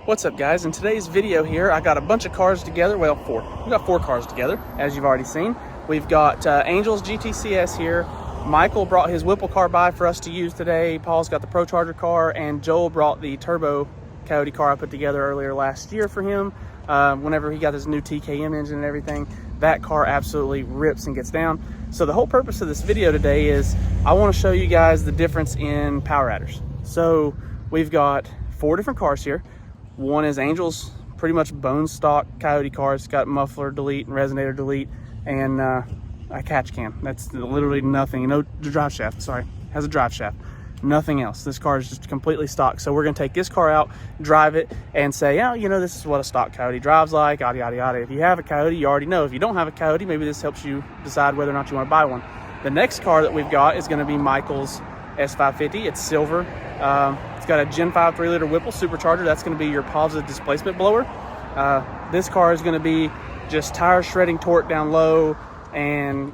What's up, guys? In today's video here, I got a bunch of cars together. Well, four. We got 4 cars together, as you've already seen. We've got Angel's GTCS here. Michael brought his Whipple car by for us to use today. Paul's got the Procharger car, and Joel brought the Turbo Coyote car I put together earlier last year for him. Whenever he got his new TKM engine and everything, that car absolutely rips and gets down. So the whole purpose of this video today is I want to show you guys the difference in power adders. So we've got 4 different cars here. One is Angel's pretty much bone stock Coyote car. It's got muffler delete and resonator delete and a catch can. That's literally nothing. No drive shaft, sorry. Has a drive shaft. Nothing else. This car is just completely stock. So we're going to take this car out, drive it, and say, yeah, you know, this is what a stock Coyote drives like, yada, yada, yada. If you have a Coyote, you already know. If you don't have a Coyote, maybe this helps you decide whether or not you want to buy one. The next car that we've got is going to be Michael's S550. It's silver. It's got a Gen 5 3-liter Whipple supercharger. That's going to be your positive displacement blower. This car is going to be just tire shredding torque down low and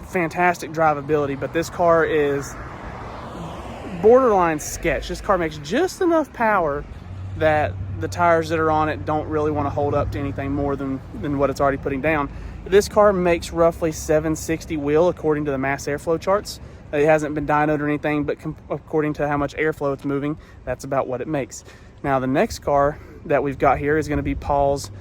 fantastic drivability. But this car is borderline sketch. This car makes just enough power that the tires that are on it don't really want to hold up to anything more than what it's already putting down. This car makes roughly 760 wheel according to the mass airflow charts. It hasn't been dynoed or anything, but according to how much airflow it's moving, that's about what it makes. Now, the next car that we've got here is going to be Paul's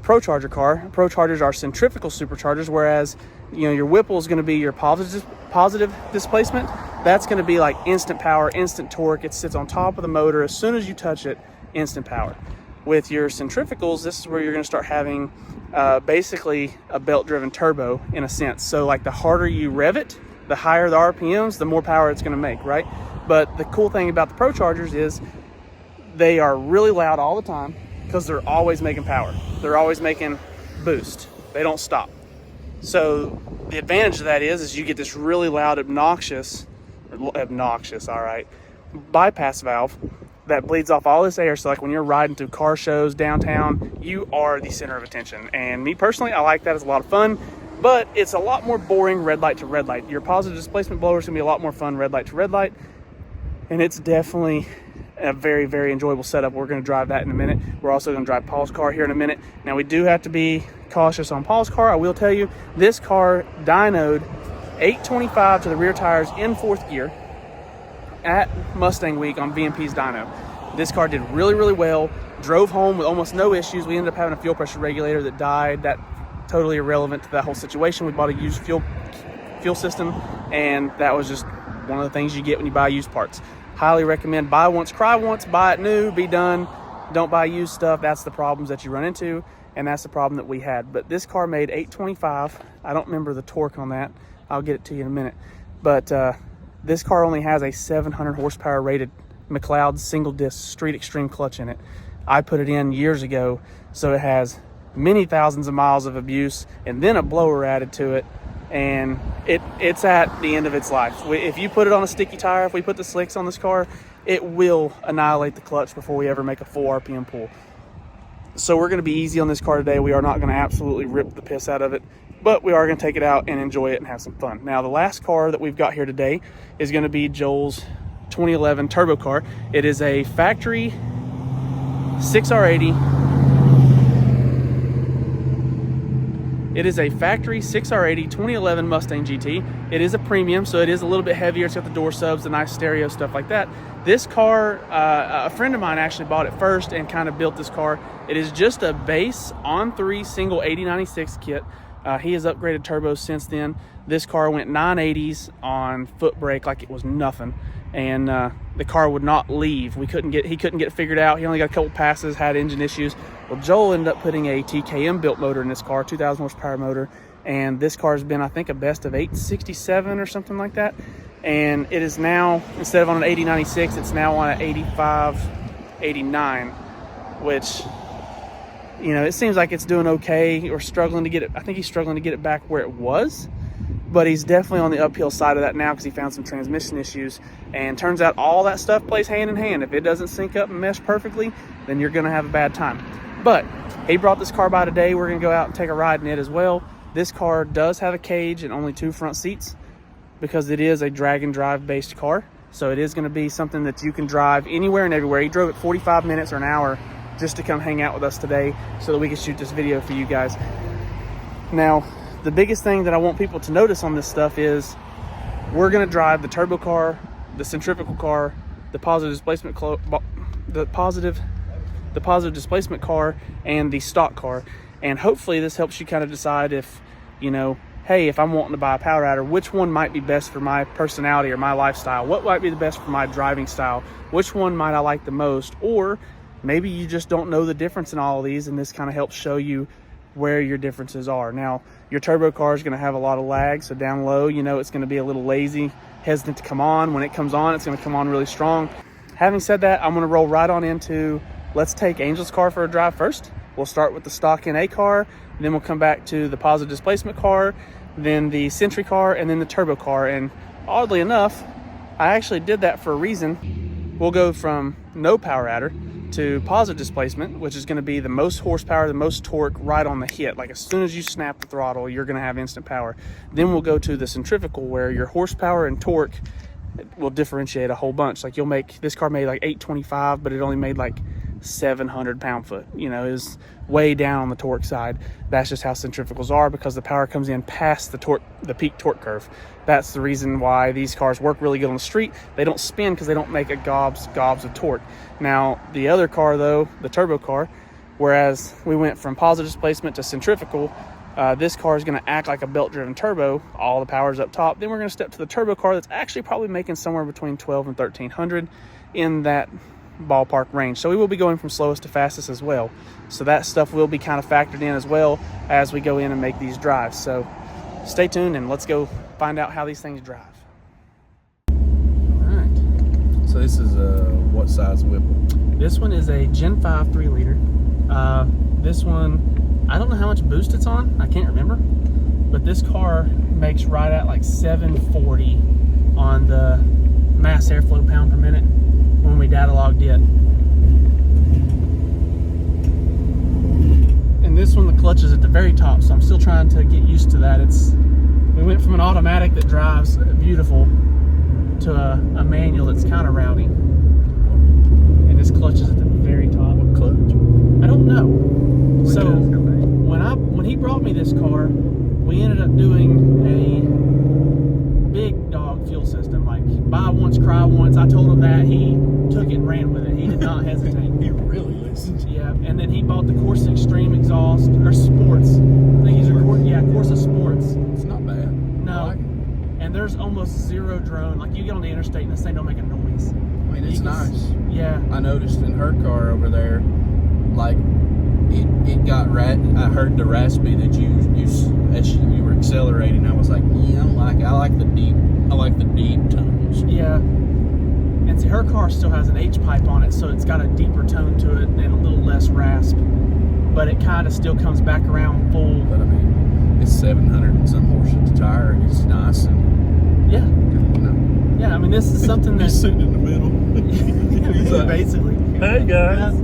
Procharger car. Prochargers are centrifugal superchargers, whereas your Whipple is going to be your positive displacement. That's going to be like instant power, instant torque. It sits on top of the motor. As soon as you touch it, instant power. With your centrifugals, this is where you're going to start having basically a belt-driven turbo in a sense. So like the harder you rev it, the higher the RPMs, the more power it's going to make, right? But the cool thing about the Prochargers is they are really loud all the time because they're always making power. They're always making boost. They don't stop. So the advantage of that is you get this really loud, obnoxious, all right, bypass valve that bleeds off all this air. So like when you're riding through car shows downtown, you are the center of attention. And me personally, I like that. It's a lot of fun. But it's a lot more boring red light to red light. Your positive displacement blower is going to be a lot more fun red light to red light. And it's definitely a very, very enjoyable setup. We're going to drive that in a minute. We're also going to drive Paul's car here in a minute. Now, we do have to be cautious on Paul's car. I will tell you, this car dynoed 825 to the rear tires in 4th gear at Mustang Week on VMP's dyno. This car did really, really well. Drove home with almost no issues. We ended up having a fuel pressure regulator that died. That totally irrelevant to that whole situation. We bought a used fuel system, and that was just one of the things you get when you buy used parts. Highly recommend buy once, cry once, buy it new, be done. Don't buy used stuff. That's the problems that you run into, and that's the problem that we had. But this car made 825. I don't remember the torque on that. I'll get it to you in a minute. But this car only has a 700 horsepower rated McLeod single disc street extreme clutch in it. I put it in years ago, so it has many thousands of miles of abuse and then a blower added to it, and it's at the end of its life. If you put it on a sticky tire, if we put the slicks on this car, it will annihilate the clutch before we ever make a full RPM pull. So we're going to be easy on this car today. We are not going to absolutely rip the piss out of it, but we are going to take it out and enjoy it and have some fun. Now, the last car that we've got here today is going to be Joel's 2011 turbo car. It is a factory 6R80. It is a factory 6R80 2011 Mustang GT. It is a premium, so it is a little bit heavier. It's got the door subs, the nice stereo, stuff like that. This car, a friend of mine actually bought it first and kind of built this car. It is just a base on-3 single 8096 kit. He has upgraded turbos since then. This car went 980s on foot brake like it was nothing, and the car would not leave. He couldn't get it figured out. He only got a couple passes, had engine issues. Well, Joel ended up putting a TKM built motor in this car, 2,000 horsepower motor, and this car has been, I think, a best of 867 or something like that. And it is now, instead of on an 8096, it's now on an 8589, which, it seems like it's doing okay or struggling to get it. I think he's struggling to get it back where it was, but he's definitely on the uphill side of that now because he found some transmission issues. And turns out all that stuff plays hand in hand. If it doesn't sync up and mesh perfectly, then you're going to have a bad time. But he brought this car by today. We're going to go out and take a ride in it as well. This car does have a cage and only 2 front seats because it is a drag and drive based car. So it is going to be something that you can drive anywhere and everywhere. He drove it 45 minutes or an hour just to come hang out with us today so that we can shoot this video for you guys. Now, the biggest thing that I want people to notice on this stuff is we're going to drive the turbo car, the centrifugal car, the positive displacement displacement car, and the stock car. And hopefully this helps you kind of decide if, you know, hey, if I'm wanting to buy a power adder, which one might be best for my personality or my lifestyle? What might be the best for my driving style? Which one might I like the most? Or maybe you just don't know the difference in all of these, and this kind of helps show you where your differences are. Now, your turbo car is going to have a lot of lag, so down low, you know, it's going to be a little lazy, hesitant to come on. When it comes on, it's going to come on really strong. Having said that, I'm going to roll right on into, let's take Angel's car for a drive first. We'll start with the stock NA car, then we'll come back to the positive displacement car, then the Century car, and then the turbo car. And oddly enough, I actually did that for a reason. We'll go from no power adder to positive displacement, which is going to be the most horsepower, the most torque right on the hit. Like as soon as you snap the throttle, you're going to have instant power. Then we'll go to the centrifugal, where your horsepower and torque will differentiate a whole bunch. Like you'll make, this car made like 825, but it only made like 700 pound-foot. You know, is way down on the torque side. That's just how centrifugals are, because the power comes in past the torque, the peak torque curve. That's the reason why these cars work really good on the street. They don't spin because they don't make a gobs of torque. Now, the other car though, the turbo car, whereas we went from positive displacement to centrifugal, this car is going to act like a belt-driven turbo. All the power's up top. Then we're going to step to the turbo car that's actually probably making somewhere between 12 and 1300 in that ballpark range. So we will be going from slowest to fastest as well. So that stuff will be kind of factored in as well as we go in and make these drives. So stay tuned and let's go find out how these things drive. All right. So this is what size Whipple? This one is a Gen 5 3-liter. This one, I don't know how much boost it's on. I can't remember. But this car makes right at like 740 on the mass airflow pound per minute when we data logged it. And this one, the clutch is at the very top, so I'm still trying to get used to that. We went from an automatic that drives beautiful to a manual that's kind of rowdy. And this clutch is at the very top. What clutch? I don't know. So when he brought me this car, we ended up doing a big dog fuel system, like buy once, cry once. I told him that. He took it and ran with it. He did not hesitate. He really listened. Yeah, and then he bought the Corsa Extreme exhaust, or Sports. I think he's Corsa Sports. It's not bad. No, and there's almost zero drone. Like you get on the interstate and this thing don't make a noise. I mean, it's nice. Yeah. I noticed in her car over there, like it got I heard the raspy that you as you were accelerating. I was like, yeah, I like the deep tones. Yeah. And see, her car still has an H pipe on it, so it's got a deeper tone to it and a little less rasp. But it kind of still comes back around full. But I mean, it's 700 and some horse at the tire, and it's nice. And yeah. You know. Yeah, I mean, this is something He's sitting in the middle. He's like, basically. Hey guys.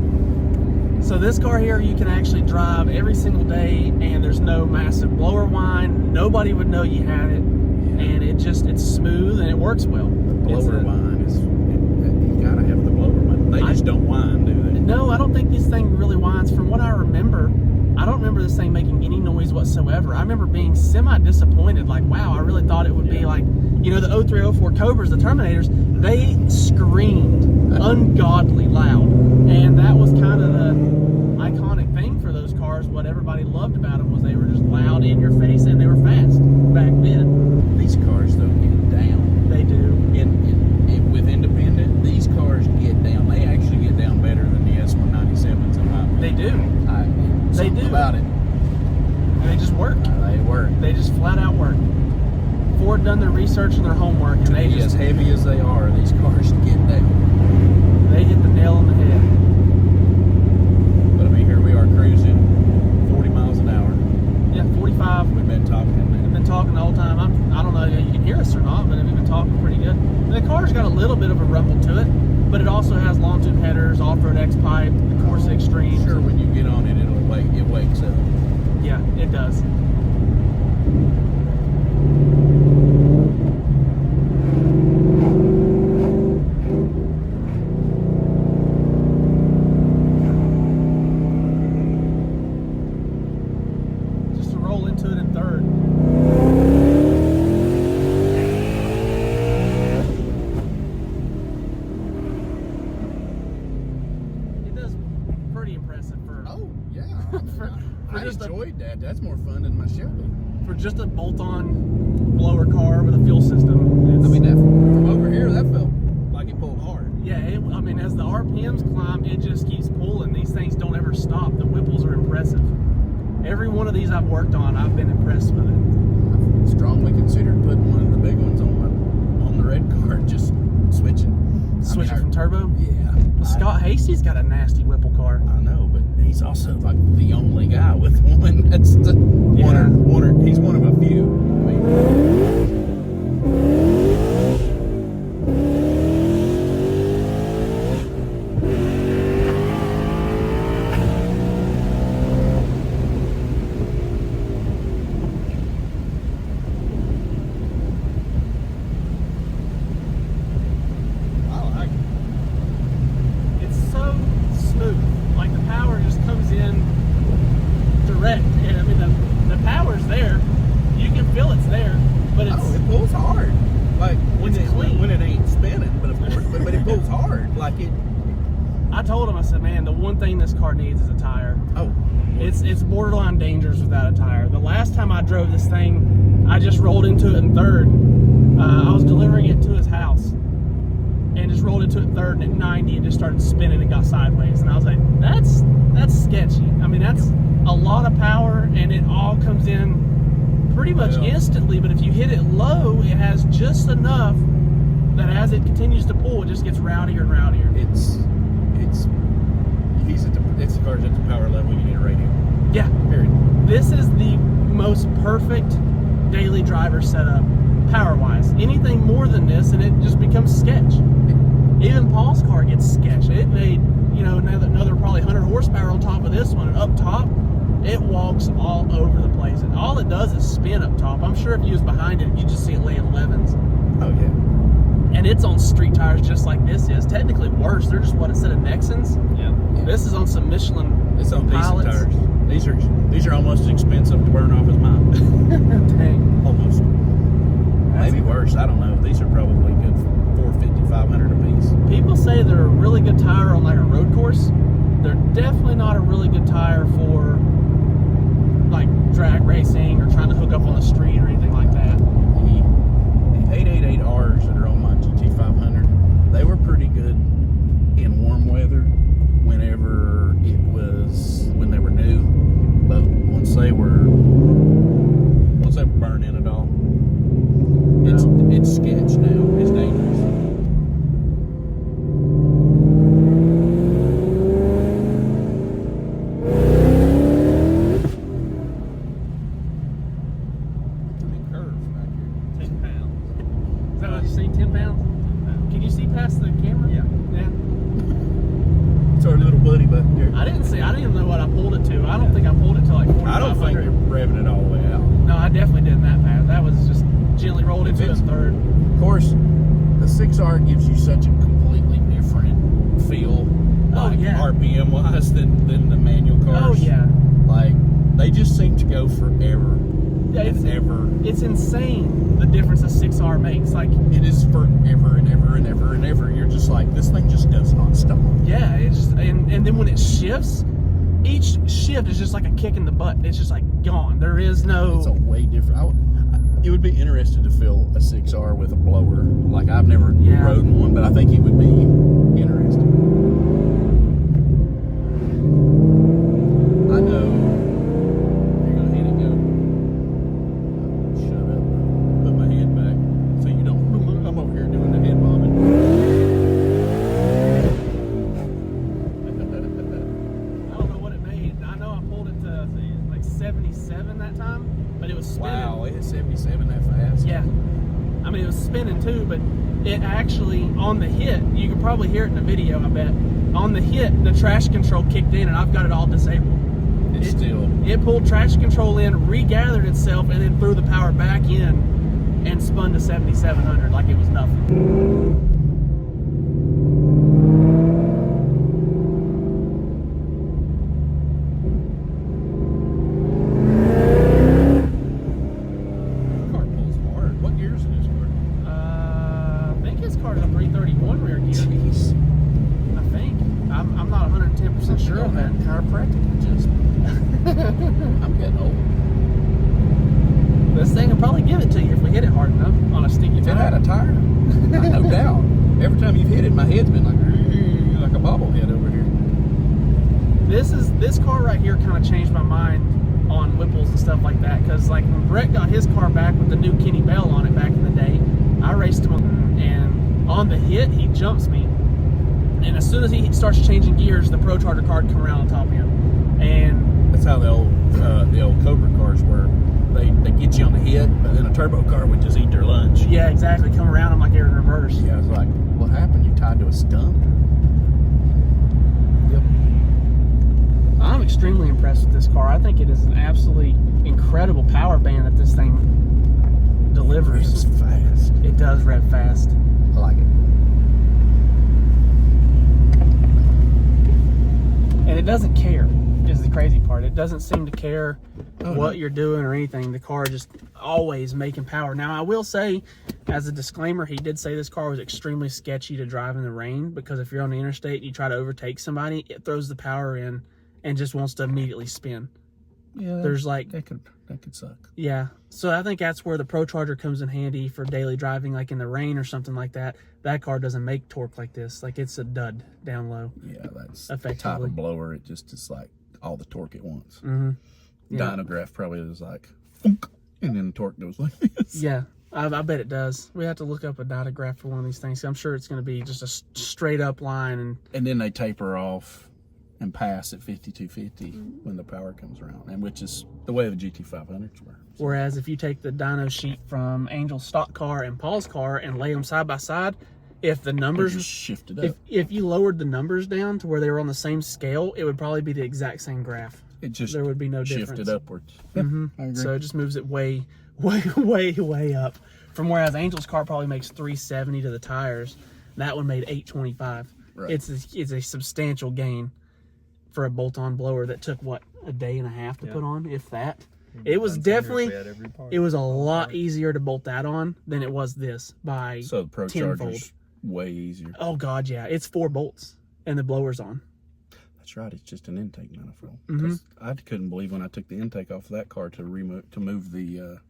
So this car here, you can actually drive every single day, and there's no massive blower whine. Nobody would know you had it, and it's smooth and it works well. The blower whine is, you gotta have the blower whine. They just don't whine, do they? No, I don't think this thing really whines. From what I remember, I don't remember this thing making any noise whatsoever. I remember being semi-disappointed, like, wow, I really thought it would be like, you know, the 0304 Cobras, the Terminators, they screamed ungodly loud. And that was kind of the iconic thing for those cars. What everybody loved about them was they were just loud, in your face, and they were fast back then. These cars, though, get down. They do. With independent, these cars get down. They actually get down better than the S197s in my opinion. They do. They do. About it. They just work. They work. They just flat out work. Ford done their research and their homework, and they just, as heavy as they are, these cars get down. They hit the nail on the head. But I mean, here we are cruising 40 miles an hour. Yeah, 45. We've been talking. We've been talking the whole time. I don't know if you can hear us or not, but we've been talking pretty good. And the car's got a little bit of a rumble to it, but it also has long tube headers, off-road X-pipe, the Corsa Extreme. Sure, when you get on it, it wakes up. Yeah, it does. impressive for. Oh yeah, I just enjoyed that. That's more fun than my Chevy. For just a bolt-on blower car with a fuel system. I mean, that from over here, that felt like it pulled hard. Yeah, I mean, as the RPMs climb, it just keeps pulling. These things don't ever stop. The Whipples are impressive. Every one of these I've worked on, I've been impressed with it. I've strongly considered putting one of the big ones on the red car and just switching. Switching from turbo? Yeah. Well, Scott Hasty's got a nasty Whipple car. I know, but he's also like the only guy with one. That's the he's one of a few. I mean, I told him, I said, man, the one thing this car needs is a tire. Oh. It's borderline dangerous without a tire. The last time I drove this thing, I just rolled into it in third. I was delivering it to his house and just rolled into it in third, and at 90 it just started spinning and got sideways. And I was like, that's sketchy. I mean, that's a lot of power, and it all comes in pretty much instantly, but if you hit it low, it has just enough that as it continues to pull, it just gets rowdier and rowdier. It's the car's at the power level you need a radio. Yeah. Period. This is the most perfect daily driver setup, power-wise. Anything more than this, and it just becomes sketch. Even Paul's car gets sketch. It made, another probably 100 horsepower on top of this one, and up top, it walks all over the place. And all it does is spin up top. I'm sure if you was behind it, you just see it laying 11s. Oh yeah. And it's on street tires just like this is. Technically worse. They're just, a set of Nexons? Yeah. This is on some Michelin It's on pilots. decent tires. These are almost as expensive to burn off as mine. Dang. Almost. Maybe worse. I don't know. These are probably good $450, $500 a piece. People say they're a really good tire on like a road course. They're definitely not a really good tire for like drag racing or trying to hook up on the street or anything like that. The 888Rs that are on my GT500, they were pretty good in warm weather when they were new, but once they were burning it all, it's sketch now. It's dangerous. I didn't even know what I pulled it to. I don't think I pulled it to like 4,500. I don't think you're revving it all the way out. No, I definitely didn't that fast. That was just gently rolled into it in third. Of course, the 6R gives you such a completely different feel, RPM wise, than the manual cars. Oh yeah. Like, they just seem to go forever. Yeah, it's insane the difference a 6R makes. Like, it is forever and ever and ever and ever. You're just like, this thing just does not stop. Yeah, it's just, and then when it shifts, each shift is just like a kick in the butt. It's just like gone. There is no. It's a way different. It would be interesting to feel a 6R with a blower. Like, I've never rode one, but I think it would be interesting. I know. You're gonna hit it, go. Shut up, bro. Put my head back so you don't. I'm over here doing the head bobbing. I don't know what it made. I know I pulled it to like 77 that time, but it was spinning. Wow, it hit 77 that fast? Yeah. I mean, it was spinning too, but it actually, on the hit, you can probably hear it in the video, I bet. On the hit, the traction control kicked in, and I've got it all disabled. It pulled traction control in, regathered itself, and then threw the power back in and spun to 7,700 like it was nothing. chiropractic adjustment. I'm getting old. This thing will probably give it to you if we hit it hard enough on a sticky If it tire. had a tire, no doubt. Every time you've hit it, my head's been like a bobblehead over here. This car right here kind of changed my mind on Whipples and stuff like that, because like when Brett got his car back with the new Kenny Bell on it back in the day, I raced him and on the hit he jumps me, and as soon as he starts changing gears, the Procharger car would come around on top of him. And that's how the old Cobra cars were. They get you on the hit, but then a turbo car would just eat their lunch. yeah, exactly, come around them like they were in reverse. Yeah, I was like, what happened? You tied to a stump? Yep. I'm extremely impressed with this car. I think it is an absolutely incredible power band that this thing delivers. It's fast. It does rev fast. I like it. And it doesnn't care, is the crazy part. It doesn't seem to care what you're doing or anything. The car just always making power. Now, I will say, as a disclaimer, he did say this car was extremely sketchy to drive in the rain, because if you're on the interstate and you try to overtake somebody, it throws the power in and just wants to immediately spin. Yeah, There's like... that could suck. Yeah, so I think that's where the Procharger comes in handy for daily driving, like in the rain or something like that. That car doesn't make torque like this. Like, it's a dud down low. Yeah, that's effectively the type of blower. It just is like all the torque it wants. Mm-hmm. Yeah. Dynograph probably is like, thunk, and then the torque goes like this. Yeah, I bet it does. We have to look up a dynograph for one of these things. I'm sure it's going to be just a straight up line. And then they taper off and pass at 5250 when the power comes around, and which is the way the GT500s were. So. Whereas if you take the dyno sheet from Angel's stock car and Paul's car and lay them side by side, if the numbers just shifted up, if you lowered the numbers down to where they were on the same scale, it would probably be the exact same graph. It just there would be no shifted difference. Upwards. Mm-hmm. I agree. So it just moves it way up. From whereas Angel's car probably makes 370 to the tires, that one made 825. Right. It's a substantial gain for a bolt-on blower that took what, a day and a half to put on, if that. It was definitely, it was a lot easier to bolt that on than it was this by so the tenfold. Procharger's way easier. Oh god, yeah, it's 4 bolts and the blower's on. That's right, it's just an intake manifold. Mm-hmm. I couldn't believe when I took the intake off of that car to move the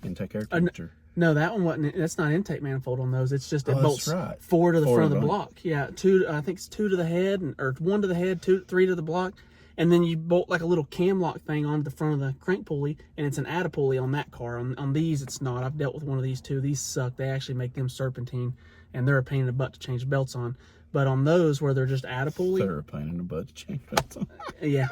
intake air temperature. No, that one wasn't. That's not intake manifold on those. It's just it bolts right. 4 to the front of the block. Yeah, 2. I think it's 2 to the head, or 1 to the head, 3 to the block, and then you bolt like a little cam lock thing onto the front of the crank pulley, and it's an add pulley on that car. On these, it's not. I've dealt with one of these too. These suck. They actually make them serpentine, and they're a pain in the butt to change belts on. But on those where they're just add pulley, they're a pain in the butt to change belts on. yeah.